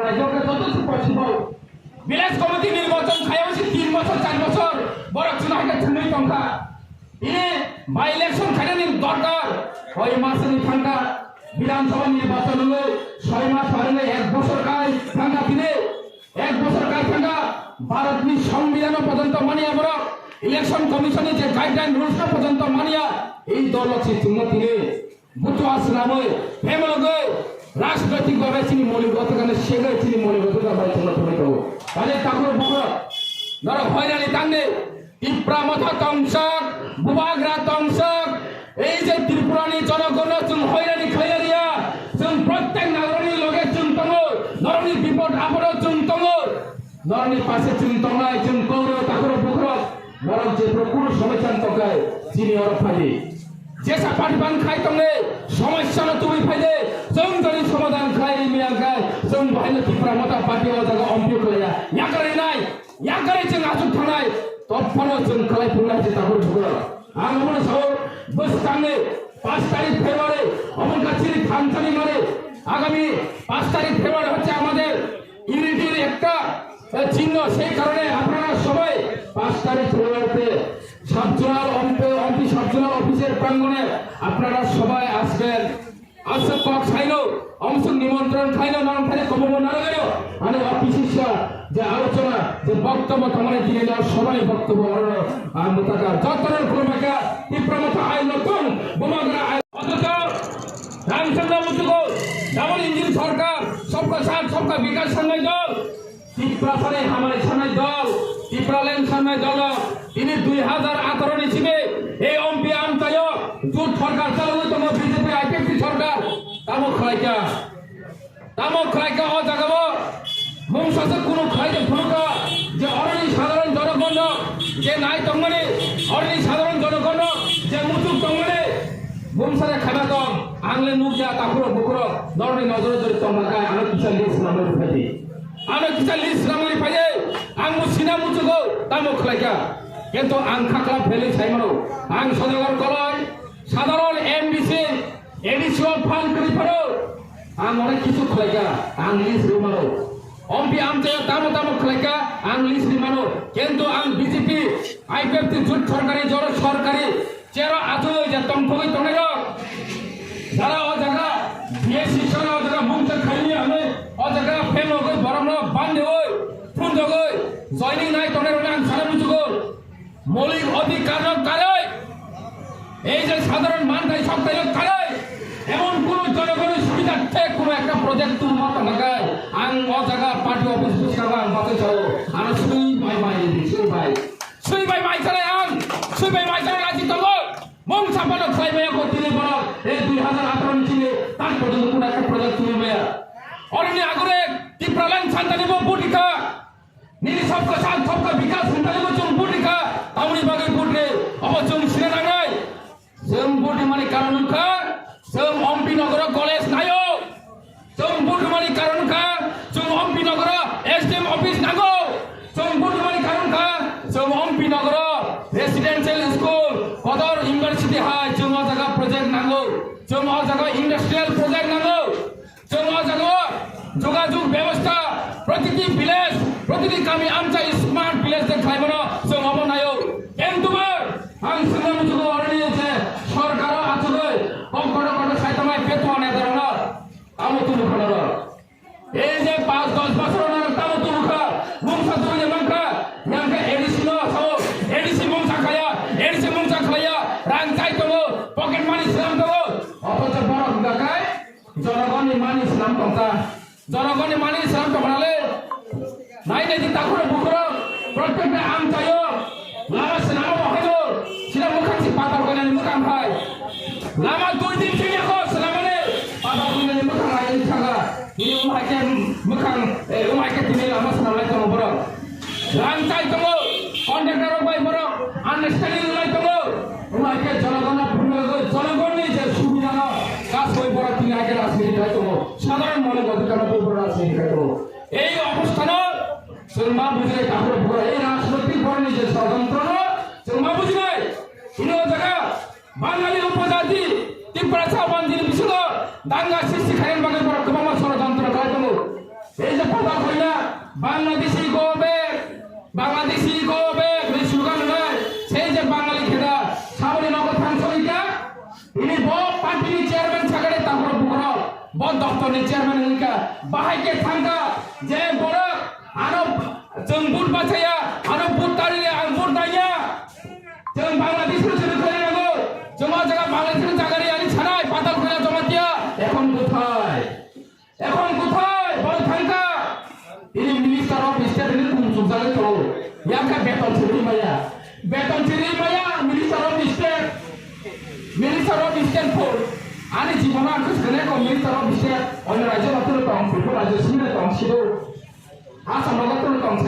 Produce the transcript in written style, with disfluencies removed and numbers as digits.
রাজ্যকে যতটুকু possible village committee নির্বাচন খাইছে 3 বছর 4 বছর বড় চুনাইকে ছুনি টঙ্কা ইনি বাই ইলেকশন খাইনি দরকার ওই মাসেনি ঠান্ডা বিধানসভা নির্বাচন হলো 6 মাস পারলে 1 বছর কাজ ঠান্ডা দিনে 1 বছর কাজ ঠান্ডা ভারতনি সংবিধান পর্যন্ত মানিয়া বড় ইলেকশন কমিশনে যে গাইডলাইন রুলস পর্যন্ত মানিয়া এই দল আছে চুনতিনে বুঝো আসলামে ফেমলগে রাজনৈতিক ভাবে চিনি মৌলিকগত কারণে সেগে চিনি মৌলিকগত ভাবে চলতে হবে তাহলে তাকর বকর ধরো হয়রানি টাঙ্গে ত্রিপুরা মাথা তংসক বুবাগ্রা তংসক এই যে ত্রিপুরানি জনগণ চুন হয়রানি খাইয়ারিয়া চুন প্রত্যেক নাগরিক লগে চুন তঙ্গ নরনি বিপদ আপদ চুন তঙ্গ নরনি পাশে চুন তঙ্গায় চুন কৌর তাকর বকর বরং যে প্রকুর সমস্যা তঙ্গায় চিনি অর ফাইলে যেসা পাটিবান খাই তঙ্গে সমস্যা তুমি ফাইলে চুন জনি সমাধান খাই মিয়া খাই চুন ভাইলে ত্রিপুরা মাথা পার্টি ও জায়গা অম্পিও করিয়া ইয়া করে নাই ইয়া করে চুন আসুক থানায় তৎপর চুন খালাই ফুলাইছে তাকর বকর আমরা সব বসতানে 5 তারিখ ফেব্রুয়ারি অমন কাছির থানছানি মানে আগামী 5 তারিখ ফেব্রুয়ারি হচ্ছে আমাদের ইউনিটির একটা চিহ্ন সেই কারণে আপনারা সবাই 5 তারিখ ফেব্রুয়ারিতে সাবজোনাল অম্পি সাবজোনাল অফিসের প্রাঙ্গণে আপনারা সবাই আসবেন আসছে কক খাইলো অংশ নিমন্ত্রণ খাইলো নাম খাইলে কবর না গেল মানে অফিসিস যে আলোচনা যে বক্তব্য তোমার দিয়ে যাও সবাই বক্তব্য আর মোতাকা যতনের ভূমিকা তীব্রমত আয় নতুন বোমাগ্রা আয় অথচ রামচন্দ্র মুচুকো যেমন ইঞ্জিন সরকার সবকা সাথ সবকা বিকাশ সামনে দল ত্রিপুরা সারে আমাদের সামনে দল ত্রিপুরা লেন সামনে দল তিনি 2018 নিছিবে এই অম্পি আমতায় জোট সরকার চালু তোমার বিজেপি আইপিএফটি সরকার তামো খাইকা ও জাগাব মুং শাসক কোনো খাইতে ফুলকা যে অরণি সাধারণ জনগণ যে নাই তঙ্গনে অরণি সাধারণ জনগণ যে মুচুক তঙ্গনে মুংসারে খানা দম আংলে নুজা তাকুরো বুকুরো নরনি নজরে ধরে তঙ্গাকায় আনো কিসা লিস নামের ফাইতে আনো কিসা লিস নামের ফাইতে আং মুসিনা মুচুকো তামো খাইকা কিন্তু আং খাকলা ফেলে ছাইমানো আং সদাগর কলয় সাধারণ এমডিসি এডিসি ফান্ড করি পারো আং অনেক কিছু খাইকা আং লিস রুমানো অম্পি আমতে তামো খাইকা আং লিস রিমানো কিন্তু আং বিজেপি আইপিএফটি জোট সরকারি জড় সরকারি চেরা আতো যে তংফগই তনের যারা ও জায়গা বিএসসি সরা ও জায়গা মুংতে খাইনি আমি ও জায়গা ফেম গই বরম বান্ধে ওই ফুন গই জয়নিং নাই তনের আং সারা বুঝুগো মৌলিক অধিকার কারই এই যে সাধারণ মানটাই সবটাই কারই এমন কোন জনগণের সুবিধার্থে কোনো একটা প্রজেক্ট তুমি মত লাগায় আং ও জায়গা পার্টি অফিস বুঝাবা বাতে যাও আর সুই ভাই মাই চালাই রাজি তঙ্গ মং সাপানো খাই মেয়া গতিলে বড় এই 2018 নিচিলে তার পর্যন্ত কোন একটা প্রজেক্ট তুমি মেয়া অরনি আগরে ত্রিপুরালান শান্তানিব বুটিকা নীল সবকা সাথ সবকা বিকাশ শান্তানিব চুম বুটিকা তামনি বাগে বুটরে অবচুম সিনে নাই সেম বুটি মানে কারণ খা সেম অম্পি নগর কলেজ নাইও সেম বুটি মানে কারণ খা চুম অম্পি নগর এসডিএম অফিস নাগো সেম বুটি মানে কারণ খা সেম অম্পি নগর রেসিডেন্সিয়াল স্কুল কদর ইউনিভার্সিটি হাই চুম জায়গা প্রজেক্ট নাগো চুম জায়গা ইন্ডাস্ট্রিয়াল প্রজেক্ট নাগো চুম জায়গা যোগাযোগ ব্যবস্থা প্রতিটি ভিলেজ প্রতিটি কামি আমচা স্মার্ট ভিলেজ দেখাই বড় চুম অবনায়ও কিন্তু আং সুন্দর যুগ অরণিয়েছে সরকার আছে কঙ্কট সাইতামায় পেতো অনেক ধরনের আমতু মুখানোর এই যে 5-10 বছর তামতু মুখা মুংসা তুমি যে মাংখা ইয়াংকে এডিসি ন সব এডিসি মুংসা খাইয়া রাং চাই তো পকেট মানি ইসলাম তো অথচ বড় গাকায় জনগণের মানি ইসলাম কথা জনগণের মানি ইসলাম তো বানালে নাই নাই তাকুরে বুকুর প্রত্যেকটা আম চাইও লামা সেনাও বহাইলো সিনা মুখাছি পাতার কইনানি মুখাম ভাই লামা 2 দিন থেকে কো সেনামানে পাতার কইনানি মুখাম ভাই থাকা ই উমাকে মুখাম উমাকে তুমি লামা সেনালাই তো বড় রাং চাই তো কন্ট্রাক্টর ভাই বড় আন্ডারস্ট্যান্ডিং লাই তো উমাকে জনগণের যে সুবিধা কাজ হয়ে বড় তিনি আগে রাজনীতি হয় তো সাধারণ মনে অধিকার বড় রাজনীতি হয় তো এই অবস্থান সুরমা বুঝে ঠাকুর বড় এই রাজনৈতিক বর্ণে যে স্বতন্ত্র সুরমা বুঝবে ইনো জায়গা বাঙালি উপজাতি ত্রিপুরা চাওয়ান জিনিস দাঙ্গা সৃষ্টি খাইন বাগে বড় কমা ষড়যন্ত্র করে তো এই যে কথা কই না বাংলাদেশি গোবে সুগান নয় সেই যে বাঙালি খেদা সামনে নগর থানসইকা ইনি ব পার্টির চেয়ারম্যান ছাগড়ে তারপর বুকর ব দপ্তরের চেয়ারম্যান ইনকা বাহাইকে থাঙ্কা যে বড় আরো जों बुट बाचाया आरो बुट तारिले आं बुट दाया जों बांग्लादेशखौ जों खालामनांगौ जमा जायगा बांग्लादेशनि जागारि आनि छानाय पाताल खयला जमा दिया এখন কোথায় বল থাঙ্কা তিনি মিনিস্টার অফ স্টেট এর কোন সুজালে তো ইয়াকা বেতন ছিরি মায়া মিনিস্টার অফ স্টেট ফর আনি জীবন আঁকো সেনে কো মিনিস্টার অফ স্টেট অন্য রাজ্য বাতরে তো অংশ রাজ্য সিনে তো অংশ আসাম রাজ্য তো অংশ